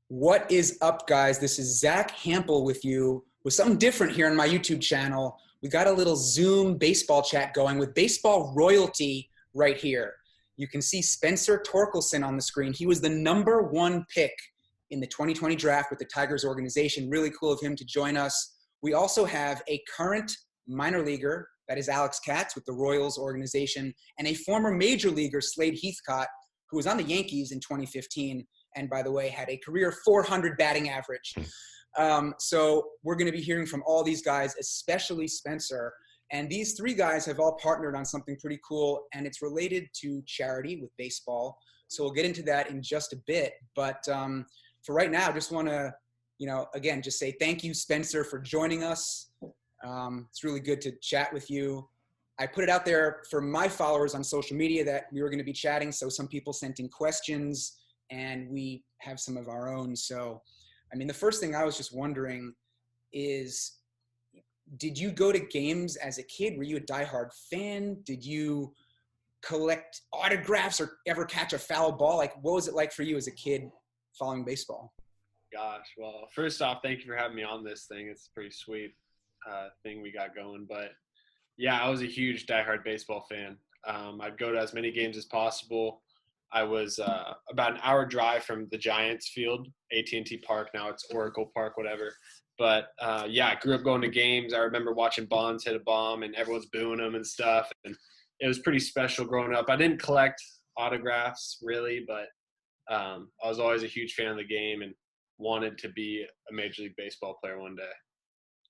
What is up, guys? This is Zack Hample with you with something different here on my YouTube channel. We got a little Zoom baseball chat going with baseball royalty right here. You can see Spencer Torkelson on the screen. He was the #1 pick in the 2020 draft with the Tigers organization. Really cool of him to join us. We also have a current minor leaguer, that is Alex Katz with the Royals organization, and a former major leaguer, Slade Heathcott, who was on the Yankees in 2015. And by the way, had a career 400 batting average. So we're going to be hearing from all these guys, especially Spencer. And these three guys have all partnered on something pretty cool, and it's related to charity with baseball. So we'll get into that in just a bit. But for right now, I just want to, again, just say thank you, Spencer, for joining us. It's really good to chat with you. I put it out there for my followers on social media that we were going to be chatting. So some people sent in questions, and we have some of our own. So, the first thing I was just wondering is, did you go to games as a kid? Were you a diehard fan? Did you collect autographs or ever catch a foul ball? Like, what was it like for you as a kid following baseball? Gosh, well, first off, thank you for having me on this thing. It's a pretty sweet thing we got going. But, yeah, I was a huge diehard baseball fan. I'd go to as many games as possible. I was about an hour drive from the Giants field, AT&T Park. Now it's Oracle Park, whatever. But, yeah, I grew up going to games. I remember watching Bonds hit a bomb and everyone's booing him and stuff. And it was pretty special growing up. I didn't collect autographs really, but I was always a huge fan of the game and wanted to be a Major League Baseball player one day.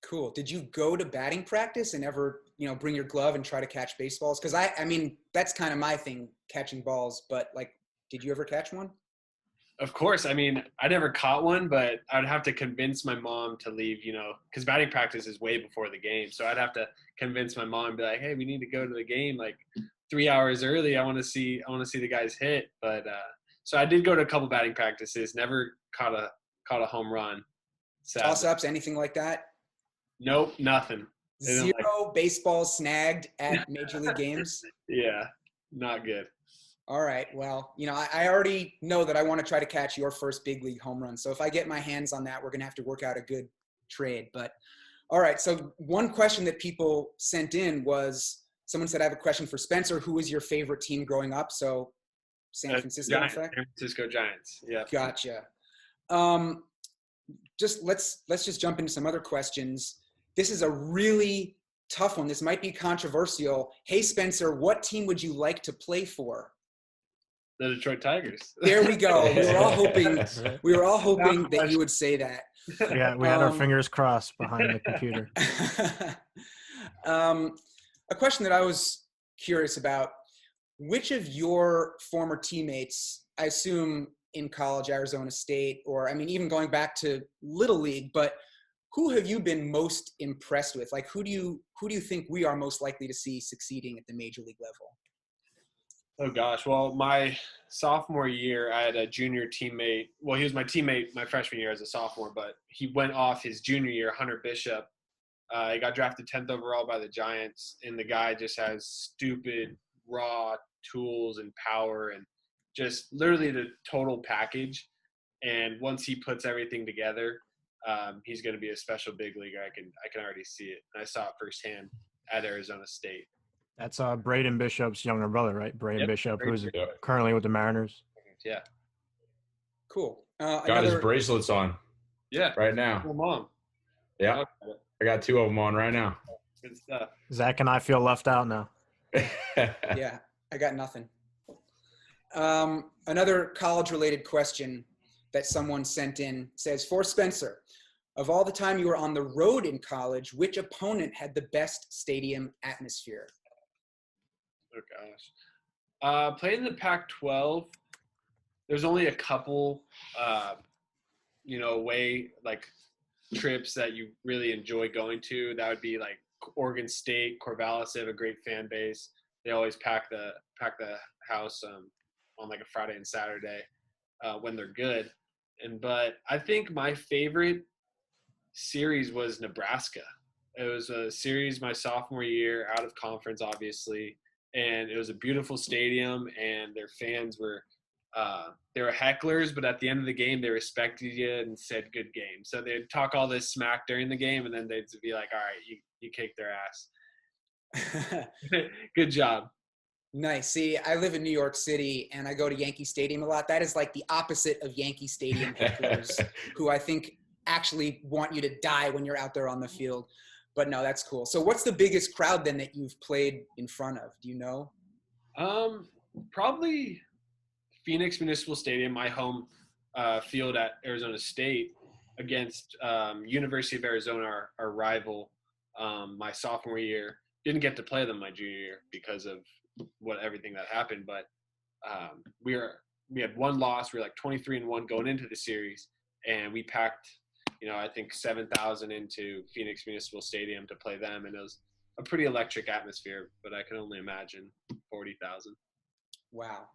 Cool. Did you go to batting practice and ever, bring your glove and try to catch baseballs? Because that's kind of my thing, catching balls. But did you ever catch one? Of course. I never caught one, but I'd have to convince my mom to leave, because batting practice is way before the game. So I'd have to convince my mom and be like, hey, we need to go to the game 3 hours early. I want to see the guys hit. But so I did go to a couple batting practices, never caught a home run. Toss-ups, anything like that? Nope, nothing. Zero baseballs snagged at Major League games? Yeah, not good. All right. Well, I already know that I want to try to catch your first big league home run. So if I get my hands on that, we're going to have to work out a good trade. But all right. So one question that people sent in was, someone said, I have a question for Spencer. Who was your favorite team growing up? So San Francisco, in fact? San Francisco Giants. Yeah. Gotcha. Let's just jump into some other questions. This is a really tough one. This might be controversial. Hey, Spencer, what team would you like to play for? The Detroit Tigers. There we go. We were all hoping that you would say that. Yeah, we had our fingers crossed behind the computer. A question that I was curious about, which of your former teammates, I assume in college, Arizona State, or even going back to Little League, but who have you been most impressed with? Who do you think we are most likely to see succeeding at the Major League level? Oh gosh. Well, my sophomore year, I had a junior teammate. Well, he was my teammate my freshman year as a sophomore, but he went off his junior year, Hunter Bishop. He got drafted 10th overall by the Giants, and the guy just has stupid, raw tools and power and just literally the total package. And once he puts everything together, he's going to be a special big leaguer. I can already see it. I saw it firsthand at Arizona State. That's Braden Bishop's younger brother, right? Braden Bishop, who's currently with the Mariners. Yeah. Cool. Got his bracelets on. Yeah. Right now. Cool mom. Yeah. I got 2 of them on right now. Good stuff. Zach and I feel left out now. Yeah, I got nothing. Another college-related question that someone sent in says, for Spencer, of all the time you were on the road in college, which opponent had the best stadium atmosphere? Oh, gosh. Playing the Pac-12, there's only a couple, trips that you really enjoy going to. That would be Oregon State, Corvallis. They have a great fan base. They always pack the house on a Friday and Saturday when they're good. But I think my favorite series was Nebraska. It was a series my sophomore year, out of conference, obviously. And it was a beautiful stadium, and their fans were they were hecklers, but at the end of the game, they respected you and said good game. So they'd talk all this smack during the game, and then they'd be like, all right, you kicked their ass. Good job. Nice. See, I live in New York City, and I go to Yankee Stadium a lot. That is like the opposite of Yankee Stadium hecklers, who I think actually want you to die when you're out there on the field. But no, that's cool. So what's the biggest crowd then that you've played in front of? Do you know? Probably Phoenix Municipal Stadium, my home field at Arizona State, against University of Arizona, our rival, my sophomore year. Didn't get to play them my junior year because of everything that happened, but we had one loss. We were like 23-1 going into the series, and we packed, I think 7,000 into Phoenix Municipal Stadium to play them, and it was a pretty electric atmosphere, but I can only imagine 40,000. Wow.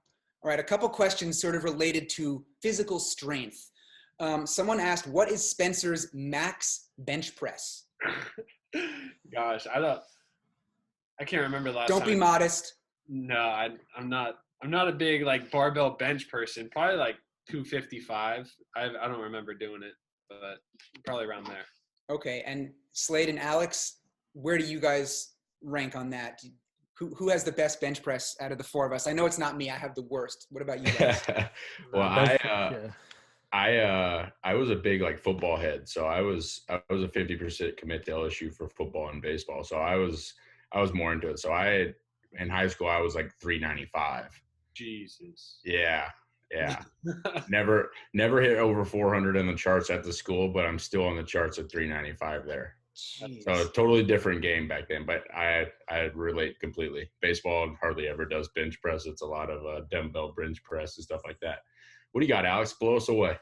All right, a couple questions sort of related to physical strength. Someone asked, what is Spencer's max bench press? Gosh, I can't remember last time. Don't be modest. No, I'm not a big like barbell bench person. Probably like 255. I don't remember doing it, but probably around there. Okay, and Slade and Alex, where do you guys rank on that? Who has the best bench press out of the four of us? I know it's not me. I have the worst. What about you guys? Well, I was a big like football head, so I was a 50% commit to LSU for football and baseball. So I was more into it. So in high school I was like 395. Jesus. Yeah. never hit over 400 in the charts at the school, but I'm still on the charts at 395 there. Jeez. So totally different game back then, but I relate completely. Baseball hardly ever does bench press. It's a lot of dumbbell bench press and stuff like that. What do you got, Alex? Blow us away.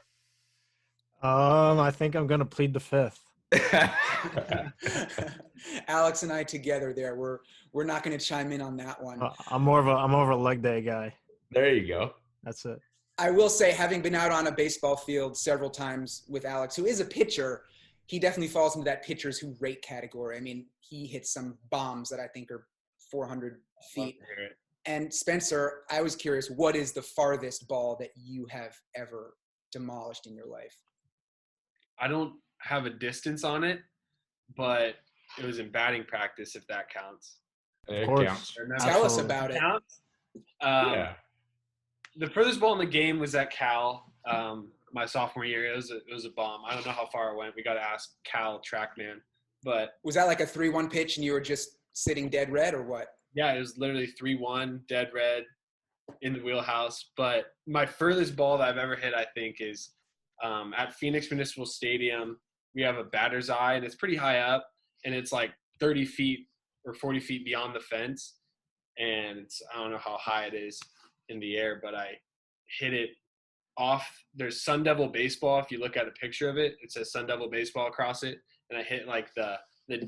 I think I'm gonna plead the fifth. Alex and I together there. We're not going to chime in on that one. I'm more of a leg day guy. There you go. That's it. I will say, having been out on a baseball field several times with Alex, who is a pitcher, he definitely falls into that pitchers who rate category. I mean, he hits some bombs that I think are 400 feet. And Spencer, I was curious, what is the farthest ball that you have ever demolished in your life? I don't have a distance on it, but it was in batting practice, if that counts. It counts. Tell us about it. Yeah. The furthest ball in the game was at Cal, my sophomore year. It was a bomb. I don't know how far it went. We got to ask Cal TrackMan. But was that like a 3-1 pitch and you were just sitting dead red or what? Yeah, it was literally 3-1, dead red, in the wheelhouse. But my furthest ball that I've ever hit, I think, is at Phoenix Municipal Stadium. We have a batter's eye, and it's pretty high up, and it's like 30 feet or 40 feet beyond the fence. And I don't know how high it is in the air, but I hit it off. There's Sun Devil Baseball. If you look at a picture of it, it says Sun Devil Baseball across it. And I hit like the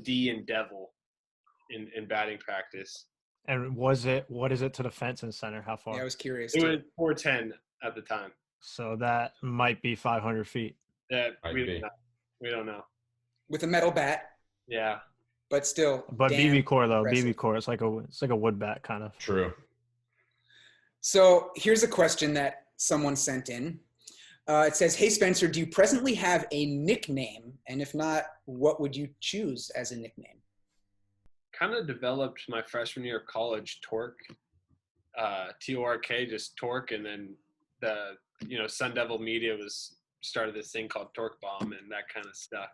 D in Devil in batting practice. And what is it to the fence and center? How far? Yeah, I was curious. It was 410 at the time. So that might be 500 feet. Yeah, we don't know. With a metal bat. Yeah. But still. But BB core though, impressive. BB core, it's like a wood bat kind of. True. So here's a question that someone sent in. It says, "Hey Spencer, do you presently have a nickname? And if not, what would you choose as a nickname?" Kind of developed my freshman year of college, Torque. Tork, just Torque, and then the Sun Devil Media started this thing called Torque Bomb, and that kind of stuck.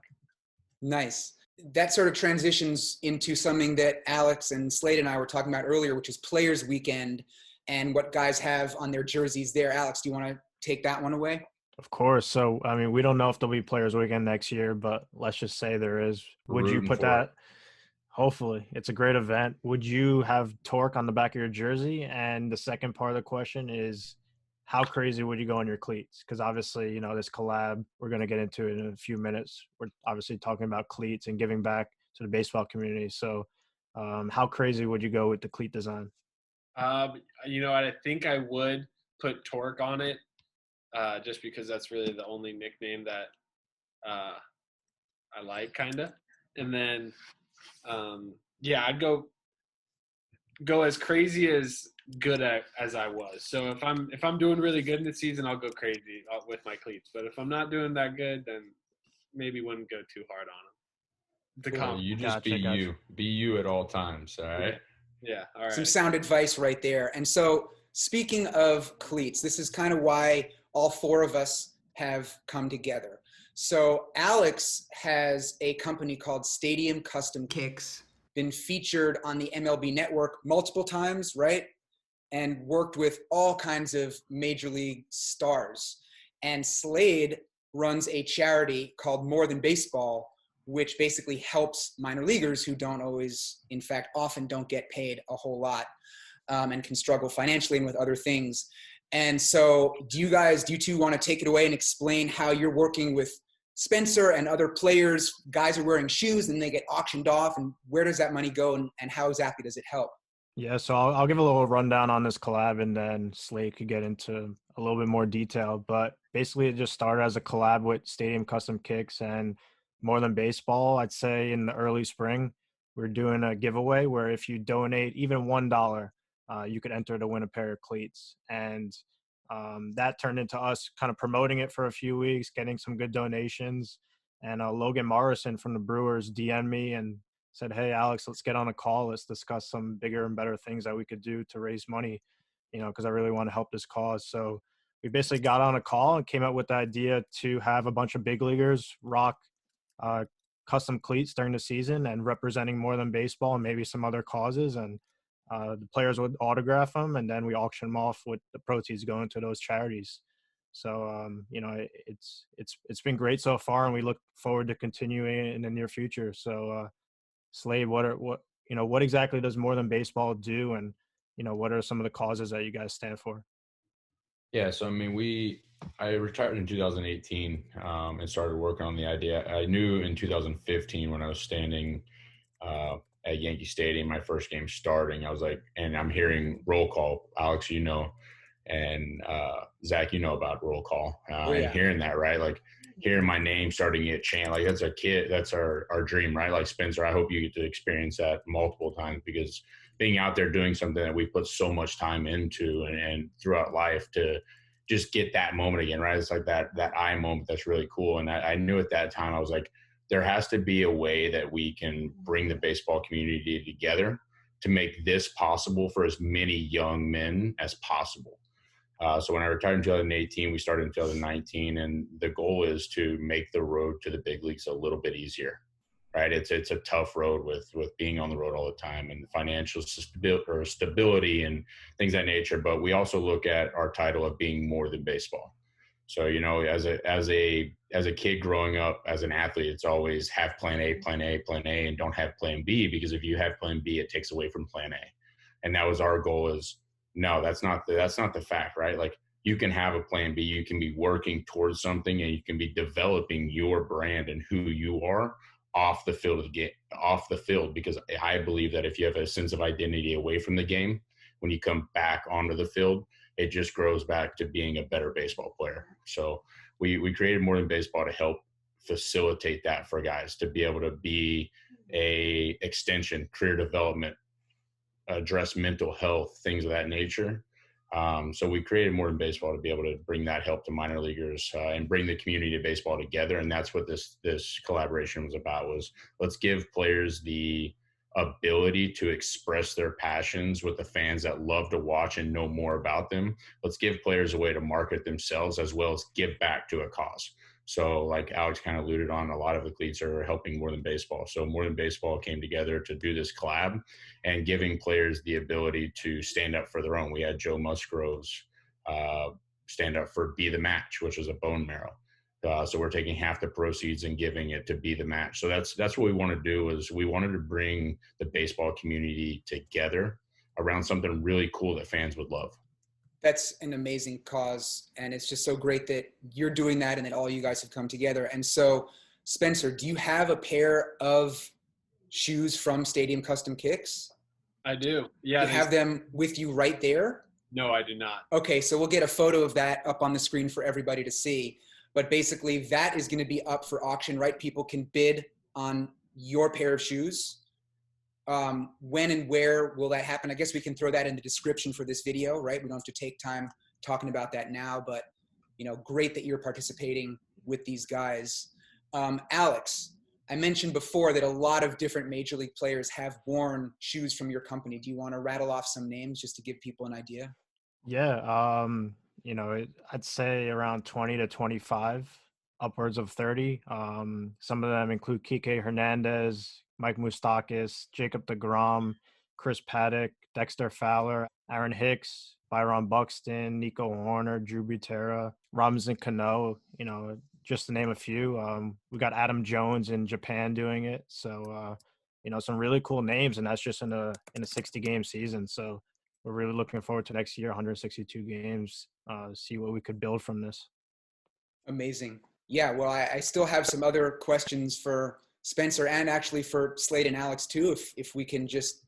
Nice. That sort of transitions into something that Alex and Slade and I were talking about earlier, which is Players Weekend and what guys have on their jerseys there. Alex, do you want to take that one away? Of course. So, I mean, we don't know if there'll be Players Weekend next year, but let's just say there is. Would you put that? Hopefully. It's a great event. Would you have Torque on the back of your jersey? And the second part of the question is, how crazy would you go on your cleats? Because obviously, this collab, we're going to get into it in a few minutes. We're obviously talking about cleats and giving back to the baseball community. So how crazy would you go with the cleat design? I think I would put Torque on it just because that's really the only nickname that I like, kind of. And then, I'd go as crazy as good at as I was. So if I'm doing really good in the season, I'll go crazy with my cleats. But if I'm not doing that good, then maybe wouldn't go too hard on them. Well, you just be you at all times. All right. Yeah. All right. Some sound advice right there. And so speaking of cleats, this is kind of why all four of us have come together. So Alex has a company called Stadium Custom Kicks, been featured on the MLB network multiple times, right? And worked with all kinds of major league stars. And Slade runs a charity called More Than Baseball, which basically helps minor leaguers who don't always, in fact, often don't get paid a whole lot and can struggle financially and with other things. And so do you two want to take it away and explain how you're working with Spencer and other players? Guys are wearing shoes and they get auctioned off, and where does that money go, and how exactly does it help? Yeah, so I'll give a little rundown on this collab, and then Slade could get into a little bit more detail. But basically, it just started as a collab with Stadium Custom Kicks and More Than Baseball. I'd say in the early spring, we're doing a giveaway where if you donate even $1, you could enter to win a pair of cleats. And that turned into us kind of promoting it for a few weeks, getting some good donations. And Logan Morrison from the Brewers DM'd me and said, "Hey, Alex, let's get on a call. Let's discuss some bigger and better things that we could do to raise money, because I really want to help this cause." So we basically got on a call and came up with the idea to have a bunch of big leaguers rock custom cleats during the season and representing More Than Baseball and maybe some other causes. And the players would autograph them, and then we auction them off with the proceeds going to those charities. So, it's been great so far, and we look forward to continuing it in the near future. So, Slade, what exactly does More Than Baseball do, and what are some of the causes that you guys stand for? Yeah, so I mean, I retired in 2018 and started working on the idea. I knew in 2015 when I was standing at Yankee Stadium, my first game starting, I was like, and I'm hearing roll call. Alex, and Zack, about roll call, and hearing that, right? Like hearing my name starting to get chant, like that's a kid, that's our dream, right? Like Spencer, I hope you get to experience that multiple times, because being out there doing something that we put so much time into and throughout life to just get that moment again, right? It's like that I moment that's really cool. And I knew at that time, I was like, there has to be a way that we can bring the baseball community together to make this possible for as many young men as possible. So when I retired in 2018, we started in 2019, and the goal is to make the road to the big leagues a little bit easier, right? It's a tough road with being on the road all the time and financial stability and things of that nature. But we also look at our title of being more than baseball. So, as a kid growing up as an athlete, it's always have plan A, and don't have plan B, because if you have plan B, it takes away from plan A. And that was our goal is, no, that's not the fact, right? Like you can have a plan B, you can be working towards something, and you can be developing your brand and who you are off the field, because I believe that if you have a sense of identity away from the game, when you come back onto the field, it just grows back to being a better baseball player. So we created More Than Baseball to help facilitate that for guys to be able to be a extension, career development, address mental health, things of that nature. So we created More Than Baseball to be able to bring that help to minor leaguers and bring the community of baseball together. And that's what this collaboration was about, was let's give players the ability to express their passions with the fans that love to watch and know more about them. Let's give players a way to market themselves as well as give back to a cause. So like Alex kind of alluded on, a lot of the cleats are helping More Than Baseball. So More Than Baseball came together to do this collab and giving players the ability to stand up for their own. We had Joe Musgrove's stand up for Be the Match, which was a bone marrow. So we're taking half the proceeds and giving it to Be the Match. So that's what we want to do, is we wanted to bring the baseball community together around something really cool that fans would love. That's an amazing cause, and it's just so great that you're doing that and that all you guys have come together. And so, Spencer, do you have a pair of shoes from Stadium Custom Kicks? I do. Yeah. You have them with you right there? No, I do not. Okay, so we'll get a photo of that up on the screen for everybody to see. But basically, that is going to be up for auction, right? People can bid on your pair of shoes. When and where will that happen? I guess we can throw that in the description for this video, right? We don't have to take time talking about that now, but great that you're participating with these guys. Alex, I mentioned before that a lot of different major league players have worn shoes from your company. Do you want to rattle off some names just to give people an idea? Yeah. I'd say around 20 to 25, upwards of 30. Some of them include Kike Hernandez, Mike Moustakas, Jacob deGrom, Chris Paddock, Dexter Fowler, Aaron Hicks, Byron Buxton, Nico Horner, Drew Butera, Robinson Cano, just to name a few. We got Adam Jones in Japan doing it. So, some really cool names, and that's just in a 60-game season. So we're really looking forward to next year, 162 games, see what we could build from this. Amazing. Yeah, well, I still have some other questions for Spencer and actually for Slade and Alex too, if we can just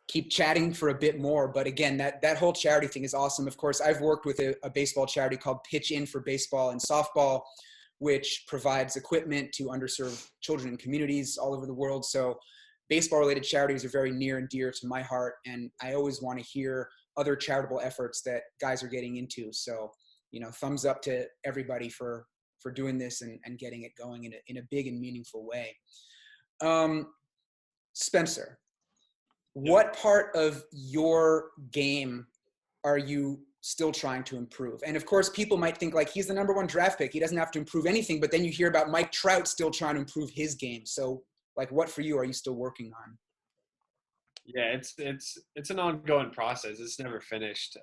keep chatting for a bit more. But again, that whole charity thing is awesome. Of course, I've worked with a baseball charity called Pitch In for Baseball and Softball, which provides equipment to underserved children in communities all over the world. So baseball-related charities are very near and dear to my heart, and I always want to hear other charitable efforts that guys are getting into. So, thumbs up to everybody for doing this and getting it going in a big and meaningful way. Spencer, what part of your game are you still trying to improve? And of course, people might think like he's the #1 draft pick. He doesn't have to improve anything, but then you hear about Mike Trout still trying to improve his game. So like, what for you are you still working on? Yeah, it's an ongoing process. It's never finished.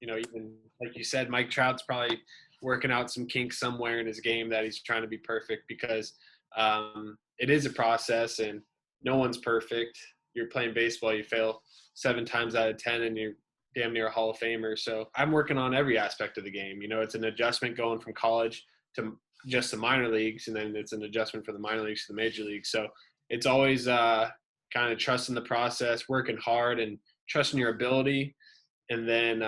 Even like you said, Mike Trout's probably working out some kinks somewhere in his game that he's trying to be perfect, because it is a process and no one's perfect. You're playing baseball, you fail 7 times out of 10 and you're damn near a Hall of Famer. So I'm working on every aspect of the game. It's an adjustment going from college to just the minor leagues, and then it's an adjustment from the minor leagues to the major leagues. So it's always kind of trusting the process, working hard, and trusting your ability, and then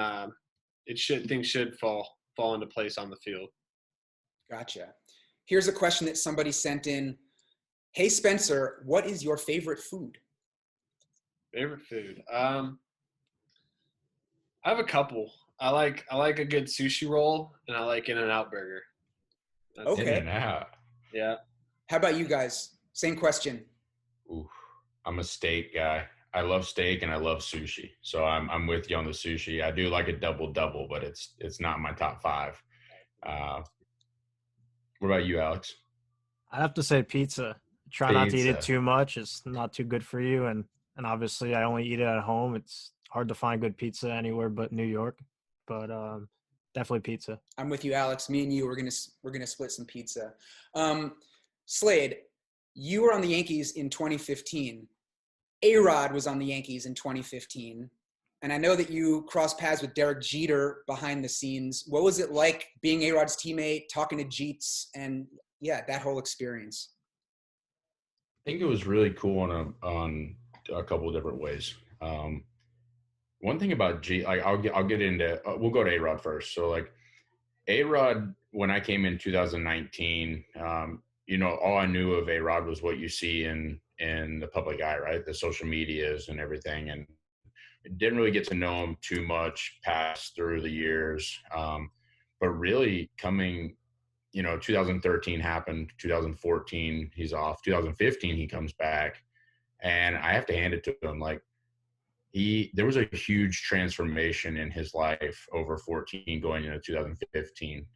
things should fall into place on the field. Gotcha. Here's a question that somebody sent in. Hey Spencer, what is your favorite food? Favorite food? I have a couple. I like a good sushi roll, and I like In-N-Out burger. Okay. In-N-Out. Yeah. How about you guys? Same question. Ooh, I'm a steak guy. I love steak and I love sushi. So I'm with you on the sushi. I do like a double, but it's not my top 5. What about you, Alex? I have to say pizza. Try not to eat it too much. It's not too good for you. And obviously I only eat it at home. It's hard to find good pizza anywhere but New York. But definitely pizza. I'm with you, Alex. Me and you, we're gonna split some pizza. Slade, you were on the Yankees in 2015. A-Rod was on the Yankees in 2015. And I know that you crossed paths with Derek Jeter behind the scenes. What was it like being A-Rod's teammate, talking to Jeets, and that whole experience? I think it was really cool on a couple of different ways. One thing about I'll get into. We'll go to A-Rod first. So like A-Rod, when I came in 2019, all I knew of A-Rod was what you see in the public eye, right? The social medias and everything, and didn't really get to know him too much past through the years. But really coming, 2013 happened, 2014 he's off, 2015 he comes back, and I have to hand it to him. Like there was a huge transformation in his life over 14 going into 2015.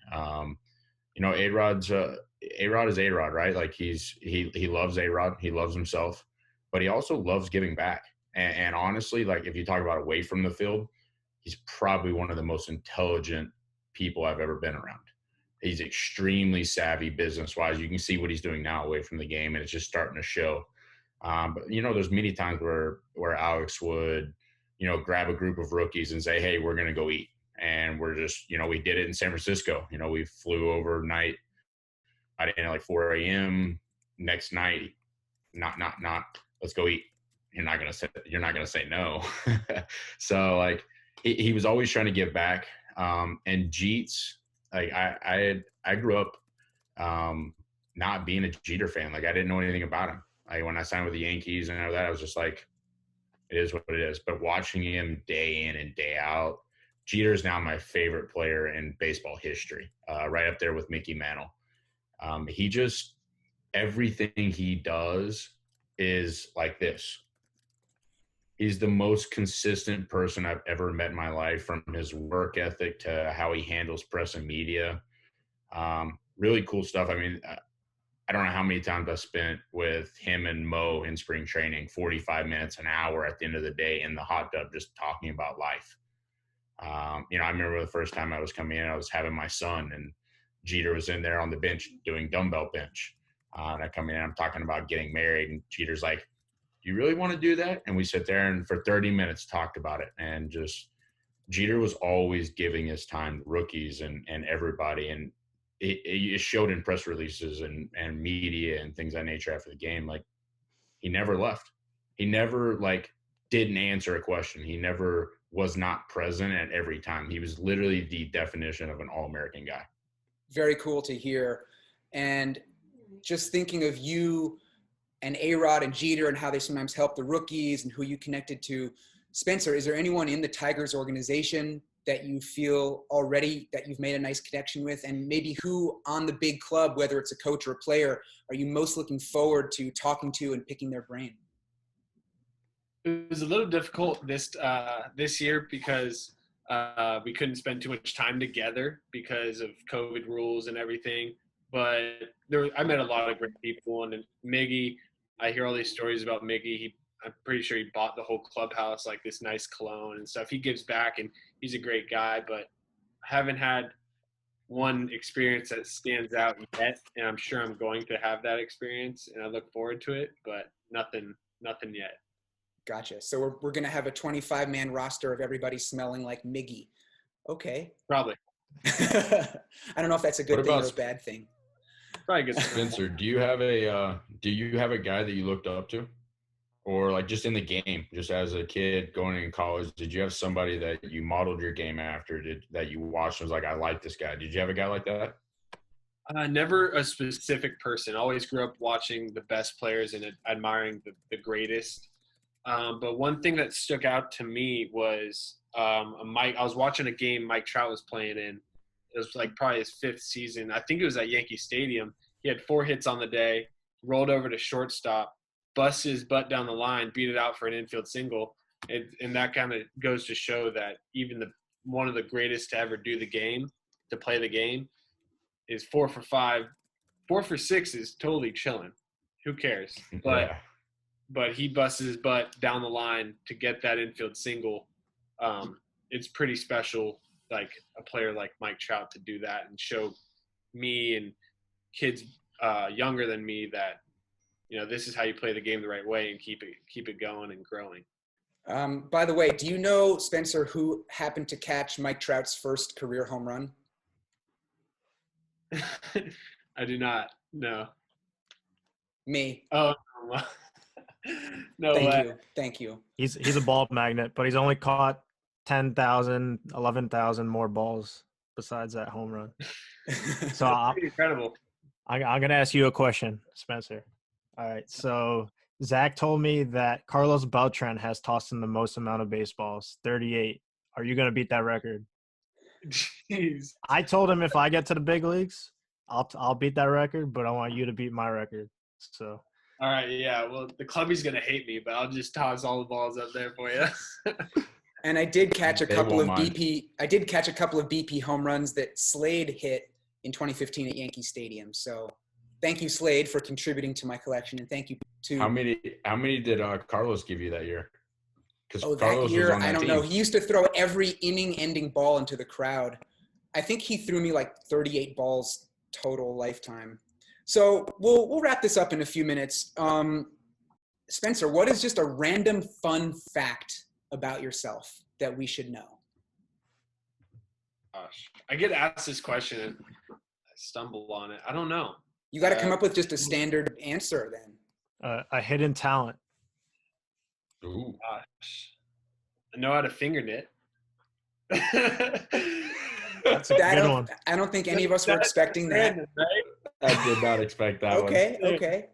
A-Rod is A-Rod, right? Like he loves A-Rod, he loves himself, but he also loves giving back. And honestly, like if you talk about away from the field, he's probably one of the most intelligent people I've ever been around. He's extremely savvy business-wise. You can see what he's doing now away from the game, and it's just starting to show. But there's many times where Alex would, grab a group of rookies and say, "Hey, we're going to go eat." And we're just, we did it in San Francisco. We flew overnight. I didn't like 4 a.m. Next night. Not. Let's go eat. You're not gonna say no. So like he was always trying to give back. And Jeets, like I grew up not being a Jeter fan. Like I didn't know anything about him. Like when I signed with the Yankees and all that, I was just like, it is what it is. But watching him day in and day out, Jeter is now my favorite player in baseball history, right up there with Mickey Mantle. He just, everything he does is like this. He's the most consistent person I've ever met in my life, from his work ethic to how he handles press and media. Really cool stuff. I mean, I don't know how many times I spent with him and Mo in spring training, 45 minutes, an hour at the end of the day in the hot tub, just talking about life. I remember the first time I was coming in, I was having my son, and Jeter was in there on the bench doing dumbbell bench. And I come in, I'm talking about getting married, and Jeter's like, "You really want to do that?" And we sit there and for 30 minutes talked about it. And just Jeter was always giving his time to rookies and everybody. And it showed in press releases and media and things of that nature after the game. Like, he never left. He never didn't answer a question. He never was not present at every time. He was literally the definition of an All-American guy. Very cool to hear. And just thinking of you and A-Rod and Jeter and how they sometimes help the rookies and who you connected to. Spencer, is there anyone in the Tigers organization that you feel already that you've made a nice connection with? And maybe who on the big club, whether it's a coach or a player, are you most looking forward to talking to and picking their brain? It was a little difficult this year because we couldn't spend too much time together because of COVID rules and everything. But I met a lot of great people. And Miggy, I hear all these stories about Miggy. I'm pretty sure he bought the whole clubhouse, like this nice cologne and stuff. He gives back, and he's a great guy. But I haven't had one experience that stands out yet, and I'm sure I'm going to have that experience, and I look forward to it. But nothing yet. Gotcha. So we're going to have a 25-man roster of everybody smelling like Miggy. Okay. Probably. I don't know if that's a good thing or a bad thing. Probably good. Spencer, do you have a guy that you looked up to? Or just in the game, just as a kid going in college, did you have somebody that you modeled your game after, that you watched and was like, I like this guy? Did you have a guy like that? Never a specific person. Always grew up watching the best players and admiring the greatest. But one thing that stuck out to me was I was watching a game Mike Trout was playing in. It was probably his 5th season. I think it was at Yankee Stadium. He had 4 hits on the day, rolled over to shortstop, busts his butt down the line, beat it out for an infield single. And that kind of goes to show that even one of the greatest to ever do the game, to play the game, is 4 for 5. 4 for 6 is totally chilling. Who cares? But he busts his butt down the line to get that infield single. It's pretty special, like a player like Mike Trout to do that and show me and kids younger than me that, this is how you play the game the right way and keep it going and growing. By the way, do you know, Spencer, who happened to catch Mike Trout's first career home run? I do not. No. Me. Oh, no. Thank you. He's a ball magnet, but he's only caught 10,000, 11,000 more balls besides that home run. So incredible. I'm going to ask you a question, Spencer. All right. So Zack told me that Carlos Beltran has tossed in the most amount of baseballs, 38. Are you going to beat that record? Jeez. I told him if I get to the big leagues, I'll beat that record, but I want you to beat my record. So. All right. Yeah. Well, the clubby's going to hate me, but I'll just toss all the balls up there for you. And I did catch a couple of BP home runs that Slade hit in 2015 at Yankee Stadium. So thank you, Slade, for contributing to my collection, and thank you to. How many did Carlos give you that year? That year, I don't know. He used to throw every inning-ending ball into the crowd. I think he threw me 38 balls total lifetime. So we'll wrap this up in a few minutes. Spencer, what is just a random fun fact about yourself that we should know? Gosh, I get asked this question and I stumble on it. I don't know. You got to come up with just a standard answer then. A hidden talent. Ooh. Gosh. I know how to finger knit. That's a good one. I don't think any of us were expecting that. I did not expect that one. Okay.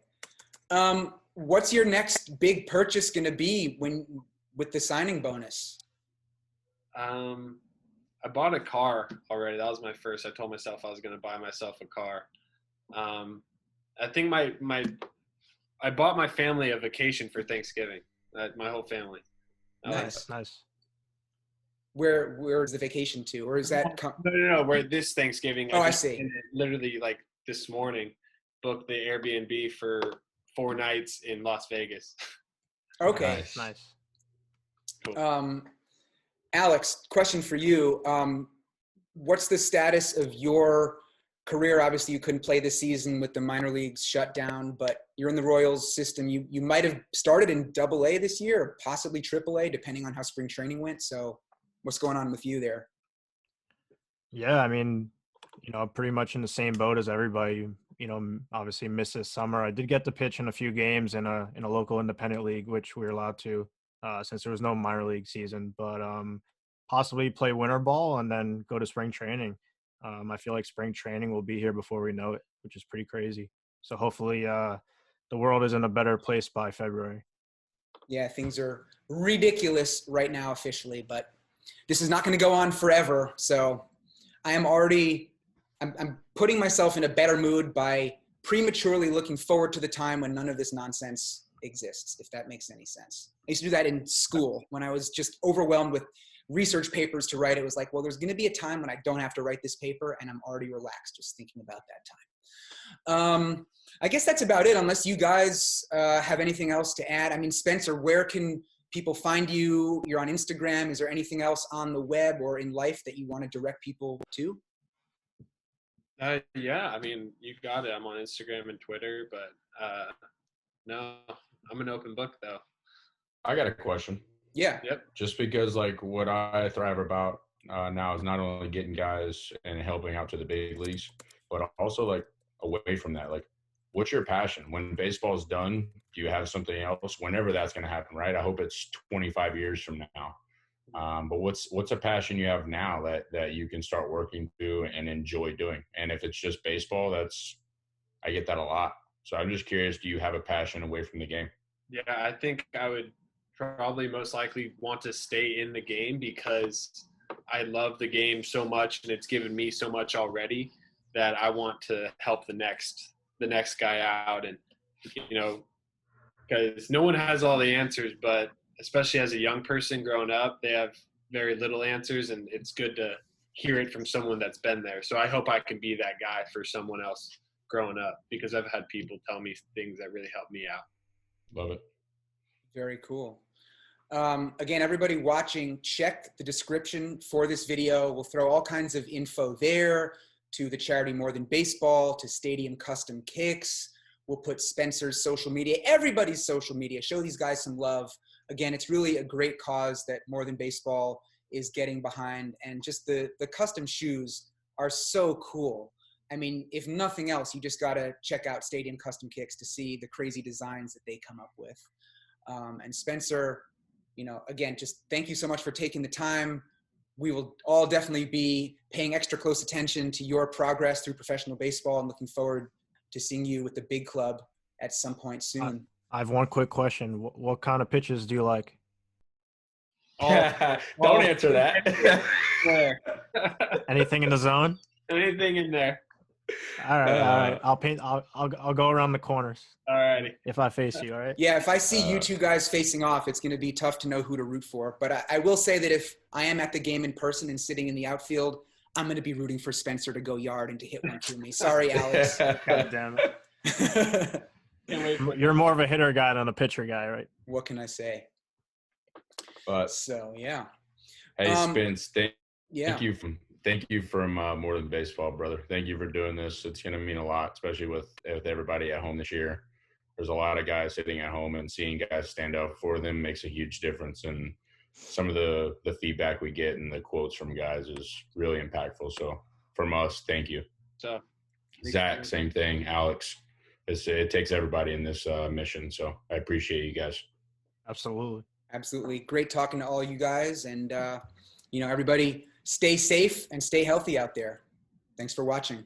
What's your next big purchase going to be when with the signing bonus? I bought a car already. That was my first. I told myself I was going to buy myself a car. I think I bought my family a vacation for Thanksgiving. My whole family. Nice. Nice. Where is the vacation to, or is that? No. Where this Thanksgiving? I see. Literally, like this morning, booked the Airbnb for 4 nights in Las Vegas. Okay. Nice. Cool. Alex, question for you. What's the status of your career? Obviously, you couldn't play this season with the minor leagues shut down, but you're in the Royals system. You might have started in AA this year, or possibly AAA, depending on how spring training went. So what's going on with you there? Yeah, I mean, pretty much in the same boat as everybody. Obviously missed this summer. I did get to pitch in a few games in a local independent league, which we were allowed to since there was no minor league season. But possibly play winter ball and then go to spring training. I feel like spring training will be here before we know it, which is pretty crazy. So hopefully the world is in a better place by February. Yeah, things are ridiculous right now officially, but this is not going to go on forever. So I'm putting myself in a better mood by prematurely looking forward to the time when none of this nonsense exists, if that makes any sense. I used to do that in school when I was just overwhelmed with research papers to write. It was like, well, there's going to be a time when I don't have to write this paper, and I'm already relaxed just thinking about that time. I guess that's about it, unless you guys have anything else to add. I mean, Spencer, where can people find you? You're on Instagram. Is there anything else on the web or in life that you want to direct people to? Yeah, I mean, you've got it. I'm on Instagram and Twitter, but no, I'm an open book though. I got a question. Yeah. Yep. Just because like what I thrive about now is not only getting guys and helping out to the big leagues, but also like away from that, like what's your passion? When baseball's done, do you have something else? Whenever that's going to happen, right? I hope it's 25 years from now. But what's a passion you have now that you can start working to and enjoy doing? And if it's just baseball, I get that a lot. So I'm just curious, do you have a passion away from the game? Yeah, I think I would probably most likely want to stay in the game because I love the game so much and it's given me so much already that I want to help the next guy out. And, because no one has all the answers, but especially as a young person growing up, they have very little answers, and it's good to hear it from someone that's been there. So I hope I can be that guy for someone else growing up, because I've had people tell me things that really helped me out. Love it. Very cool. Again, everybody watching, check the description for this video. We'll throw all kinds of info there, to the charity More Than Baseball, to Stadium Custom Kicks. We'll put Spencer's social media, everybody's social media. Show these guys some love. Again, it's really a great cause that More Than Baseball is getting behind. And just the custom shoes are so cool. I mean, if nothing else, you just got to check out Stadium Custom Kicks to see the crazy designs that they come up with. And Spencer, again, just thank you so much for taking the time. We will all definitely be paying extra close attention to your progress through professional baseball and looking forward to seeing you with the big club at some point soon. I have one quick question. What kind of pitches do you like? Don't answer that. Anything in the zone? Anything in there. All right. I'll go around the corners. All righty. If I face you, all right? Yeah, if I see you two guys facing off, it's going to be tough to know who to root for. But I will say that if I am at the game in person and sitting in the outfield, I'm going to be rooting for Spencer to go yard and to hit one through me. Sorry, Alex. God damn it. You're more of a hitter guy than a pitcher guy, right? What can I say? But so, yeah. Hey, Spence, thank you from More Than Baseball, brother. Thank you for doing this. It's going to mean a lot, especially with everybody at home this year. There's a lot of guys sitting at home, and seeing guys stand up for them makes a huge difference. And some of the feedback we get and the quotes from guys is really impactful. So from us, thank you. So, Zack, same thing. Alex, it takes everybody in this mission. So I appreciate you guys. Absolutely. Great talking to all you guys. And, everybody stay safe and stay healthy out there. Thanks for watching.